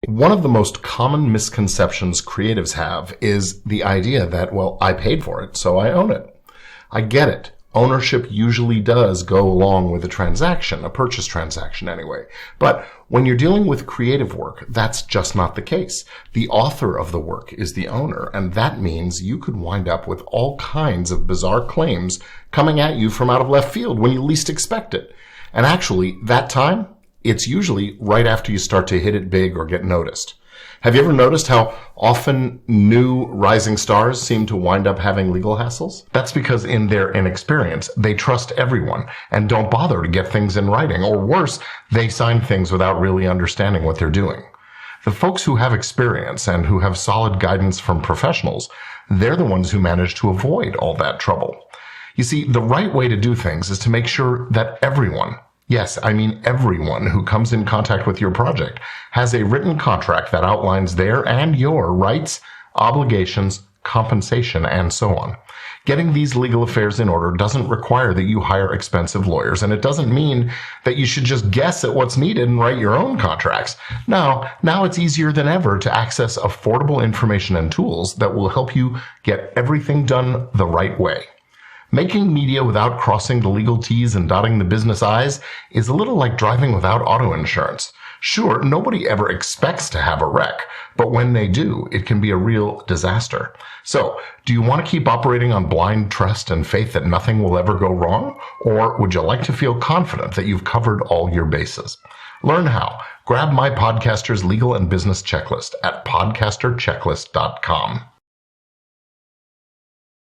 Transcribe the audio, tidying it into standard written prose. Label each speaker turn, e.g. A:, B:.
A: One of the most common misconceptions creatives have is the idea that, well, I paid for it, so I own it. I get it. Ownership usually does go along with a transaction, a purchase transaction anyway. But when you're dealing with creative work, that's just not the case. The author of the work is the owner, and that means you could wind up with all kinds of bizarre claims coming at you from out of left field when you least expect it. And actually, that time, it's usually right after you start to hit it big or get noticed. Have you ever noticed how often new rising stars seem to wind up having legal hassles? That's because in their inexperience, they trust everyone and don't bother to get things in writing, or worse, they sign things without really understanding what they're doing. The folks who have experience and who have solid guidance from professionals, they're the ones who manage to avoid all that trouble. You see, the right way to do things is to make sure that everyone, yes, I mean everyone who comes in contact with your project has a written contract that outlines their and your rights, obligations, compensation, and so on. Getting these legal affairs in order doesn't require that you hire expensive lawyers, and it doesn't mean that you should just guess at what's needed and write your own contracts. Now it's easier than ever to access affordable information and tools that will help you get everything done the right way. Making media without crossing the legal T's and dotting the business I's is a little like driving without auto insurance. Sure, nobody ever expects to have a wreck, but when they do, it can be a real disaster. So, do you want to keep operating on blind trust and faith that nothing will ever go wrong? Or would you like to feel confident that you've covered all your bases? Learn how. Grab my Podcaster's Legal and Business Checklist at podcasterchecklist.com.